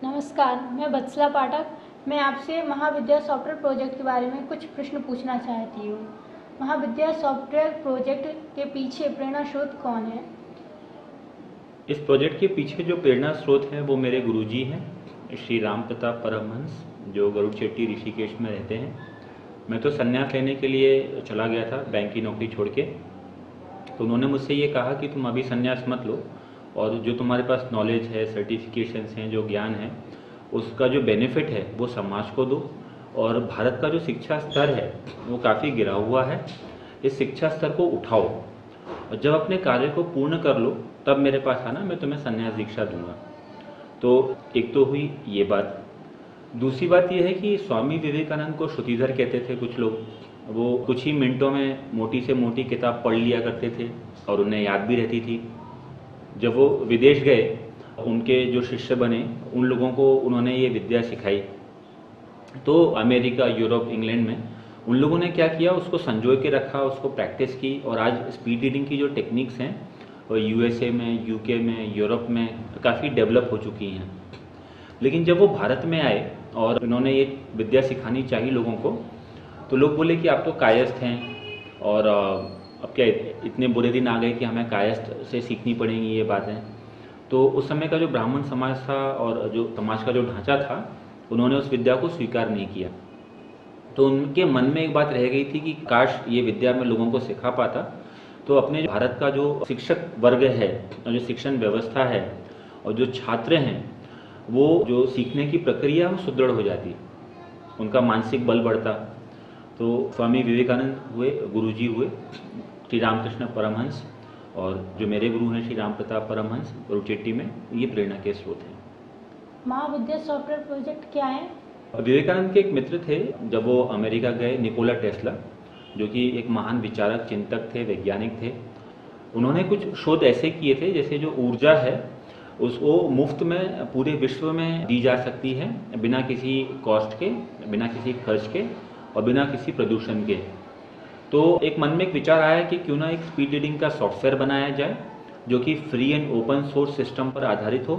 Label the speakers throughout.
Speaker 1: नमस्कार, मैं बत्सला पाठक। मैं आपसे महाविद्या सॉफ्टवेयर प्रोजेक्ट के बारे में कुछ प्रश्न पूछना चाहती हूँ। महाविद्या सॉफ्टवेयर प्रोजेक्ट के पीछे प्रेरणा स्रोत कौन है?
Speaker 2: इस प्रोजेक्ट के पीछे जो प्रेरणा स्रोत है वो मेरे गुरुजी हैं, श्री राम प्रताप परमहंस, जो गरुड़ चेट्टी ऋषिकेश में रहते हैं। मैं तो संन्यास लेने के लिए चला गया था बैंक की नौकरी छोड़ के। तो उन्होंने मुझसे ये कहा कि तुम अभी संन्यास मत लो, और जो तुम्हारे पास नॉलेज है, सर्टिफिकेशंस हैं, जो ज्ञान है, उसका जो बेनिफिट है वो समाज को दो। और भारत का जो शिक्षा स्तर है वो काफ़ी गिरा हुआ है, इस शिक्षा स्तर को उठाओ, और जब अपने कार्य को पूर्ण कर लो तब मेरे पास आना, मैं तुम्हें संन्यास दीक्षा दूंगा। तो एक तो हुई ये बात। दूसरी बात यह है कि स्वामी विवेकानंद को श्रुतिधर कहते थे कुछ लोग। वो कुछ ही मिनटों में मोटी से मोटी किताब पढ़ लिया करते थे और उन्हें याद भी रहती थी। जब वो विदेश गए, उनके जो शिष्य बने, उन लोगों को उन्होंने ये विद्या सिखाई। तो अमेरिका, यूरोप, इंग्लैंड में उन लोगों ने क्या किया, उसको संजो के रखा, उसको प्रैक्टिस की, और आज स्पीड रीडिंग की जो टेक्निक्स हैं वो यूएसए में, यूके में, यूरोप में काफ़ी डेवलप हो चुकी हैं। लेकिन जब वो भारत में आए और उन्होंने ये विद्या सिखानी चाहिए लोगों को, तो लोग बोले कि आप तो कायस्थ हैं, और अब क्या इतने बुरे दिन आ गए कि हमें कायस्थ से सीखनी पड़ेंगी ये बातें। तो उस समय का जो ब्राह्मण समाज था और जो समाज का जो ढांचा था, उन्होंने उस विद्या को स्वीकार नहीं किया। तो उनके मन में एक बात रह गई थी कि काश ये विद्या मैं लोगों को सिखा पाता, तो अपने भारत का जो शिक्षक वर्ग है, जो शिक्षण व्यवस्था है, और जो छात्र हैं, वो जो सीखने की प्रक्रिया वो सुदृढ़ हो जाती, उनका मानसिक बल बढ़ता। तो स्वामी विवेकानंद हुए, गुरुजी हुए श्री रामकृष्ण परमहंस, और जो मेरे गुरु हैं श्री राम प्रताप परमहंस गरुड़ चेट्टी में, ये प्रेरणा के स्रोत हैं।
Speaker 1: महाविद्या सॉफ्टवेयर प्रोजेक्ट क्या है?
Speaker 2: विवेकानंद के एक मित्र थे, जब वो अमेरिका गए, निकोला टेस्ला, जो कि एक महान विचारक, चिंतक थे, वैज्ञानिक थे। उन्होंने कुछ शोध ऐसे किए थे जैसे जो ऊर्जा है उसको मुफ्त में पूरे विश्व में दी जा सकती है, बिना किसी कॉस्ट के, बिना किसी खर्च के, और बिना किसी प्रदूषण के। तो एक मन में एक विचार आया कि क्यों ना एक स्पीड रीडिंग का सॉफ्टवेयर बनाया जाए जो कि free and open source system पर आधारित हो।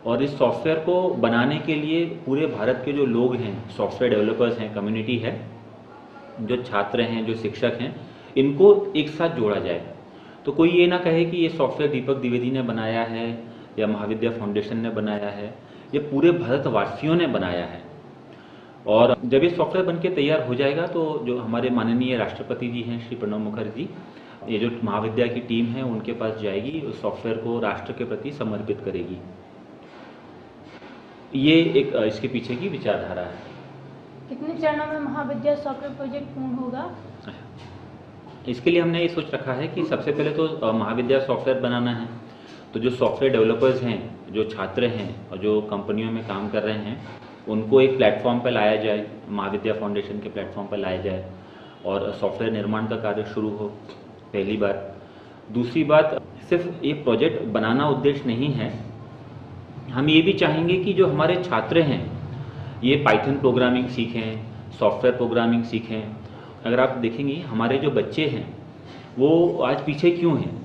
Speaker 2: और इस सॉफ्टवेयर को बनाने के लिए पूरे भारत के जो लोग हैं, सॉफ्टवेयर डेवलपर्स हैं, कम्युनिटी है, जो छात्र हैं, जो शिक्षक हैं, इनको एक साथ जोड़ा जाए। तो कोई ये ना कहे कि ये सॉफ्टवेयर दीपक द्विवेदी ने बनाया है या महाविद्या फाउंडेशन ने बनाया है, ये पूरे भारतवासियों ने बनाया है। और जब ये सॉफ्टवेयर बनके तैयार हो जाएगा तो जो हमारे माननीय राष्ट्रपति जी हैं श्री प्रणब मुखर्जी, ये जो महाविद्या की टीम है उनके पास जाएगी, उस सॉफ्टवेयर को राष्ट्र के प्रति समर्पित करेगी। ये एक इसके पीछे की विचारधारा है।
Speaker 1: कितने चरणों में महाविद्या सॉफ्टवेयर प्रोजेक्ट पूर्ण होगा?
Speaker 2: इसके लिए हमने ये सोच रखा है कि सबसे पहले तो महाविद्या सॉफ्टवेयर बनाना है। तो जो सॉफ्टवेयर डेवलपर्स हैं, जो छात्र हैं और जो कंपनियों में काम कर रहे हैं, उनको एक प्लेटफॉर्म पर लाया जाए, महाविद्या फाउंडेशन के प्लेटफॉर्म पर लाया जाए, और सॉफ्टवेयर निर्माण का कार्य शुरू हो, पहली बात। दूसरी बात, सिर्फ ये प्रोजेक्ट बनाना उद्देश्य नहीं है, हम ये भी चाहेंगे कि जो हमारे छात्र हैं ये पाइथन प्रोग्रामिंग सीखें, सॉफ्टवेयर प्रोग्रामिंग सीखें। अगर आप देखेंगे हमारे जो बच्चे हैं वो आज पीछे क्यों हैं,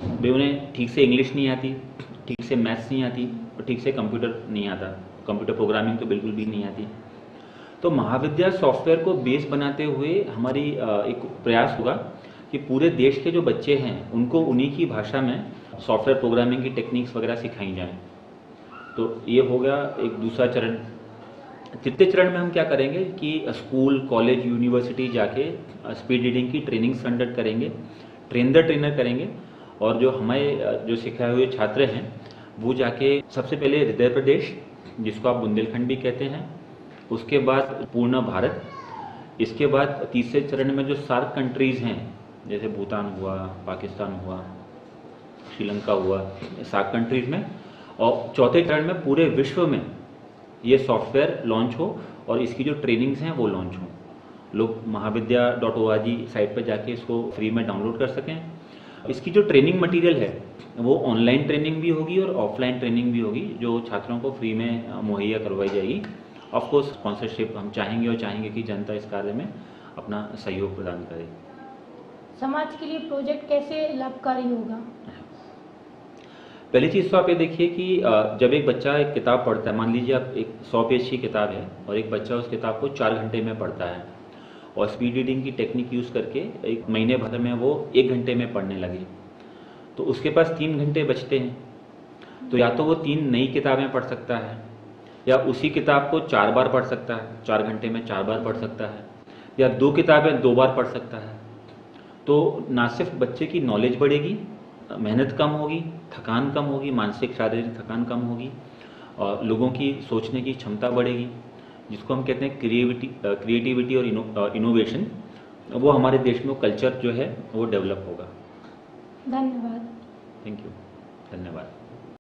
Speaker 2: भाई उन्हें ठीक से इंग्लिश नहीं आती, ठीक से मैथ्स नहीं आती, और ठीक से कंप्यूटर नहीं आता, कंप्यूटर प्रोग्रामिंग तो बिल्कुल भी नहीं आती। तो महाविद्या सॉफ्टवेयर को बेस बनाते हुए हमारी एक प्रयास होगा कि पूरे देश के जो बच्चे हैं उनको उन्हीं की भाषा में सॉफ्टवेयर प्रोग्रामिंग की टेक्निक्स वगैरह सिखाई जाएँ। तो ये हो गया एक दूसरा चरण। तृतीय चरण में हम क्या करेंगे कि स्कूल, कॉलेज, यूनिवर्सिटी जाके स्पीड रीडिंग की ट्रेनिंग कंडक्ट करेंगे, ट्रेनर करेंगे, और जो हमारे जो सिखाए हुए छात्र हैं वो जाके सबसे पहले हृदय प्रदेश, जिसको आप बुंदेलखंड भी कहते हैं, उसके बाद पूर्ण भारत, इसके बाद तीसरे चरण में जो सार्क कंट्रीज़ हैं, जैसे भूटान हुआ, पाकिस्तान हुआ, श्रीलंका हुआ, सार्क कंट्रीज़ में, और चौथे चरण में पूरे विश्व में ये सॉफ्टवेयर लॉन्च हो और इसकी जो ट्रेनिंग्स हैं वो लॉन्च हो। लोग महाविद्या.org साइट पर जाके इसको फ्री में डाउनलोड कर सकें। इसकी जो ट्रेनिंग मटेरियल है वो ऑनलाइन ट्रेनिंग भी होगी और ऑफलाइन ट्रेनिंग भी होगी, जो छात्रों को फ्री में मुहैया करवाई जाएगी। ऑफकोर्स स्पॉन्सरशिप हम चाहेंगे, और चाहेंगे कि जनता इस कार्य में अपना सहयोग प्रदान करे।
Speaker 1: समाज के लिए प्रोजेक्ट कैसे लाभकारी होगा?
Speaker 2: पहली चीज़ तो आप ये देखिए कि जब एक बच्चा एक किताब पढ़ता है, मान लीजिए आप एक 100 पेज की किताब है और एक बच्चा उस किताब को 4 घंटे में पढ़ता है और स्पीड रीडिंग की टेक्निक यूज़ करके एक महीने भर में वो 1 घंटे में पढ़ने लगे, तो उसके पास 3 घंटे बचते हैं। तो या तो वो 3 नई किताबें पढ़ सकता है या उसी किताब को 4 बार पढ़ सकता है, 4 घंटे में 4 बार पढ़ सकता है, या 2 किताबें 2 बार पढ़ सकता है। तो ना सिर्फ बच्चे की नॉलेज बढ़ेगी, मेहनत कम होगी, थकान कम होगी, मानसिक शारीरिक थकान कम होगी और लोगों की सोचने की क्षमता बढ़ेगी, जिसको हम कहते हैं क्रिएटिविटी और इनोवेशन, वो हमारे देश में कल्चर जो है वो डेवलप होगा।
Speaker 1: धन्यवाद।
Speaker 2: थैंक यू, धन्यवाद।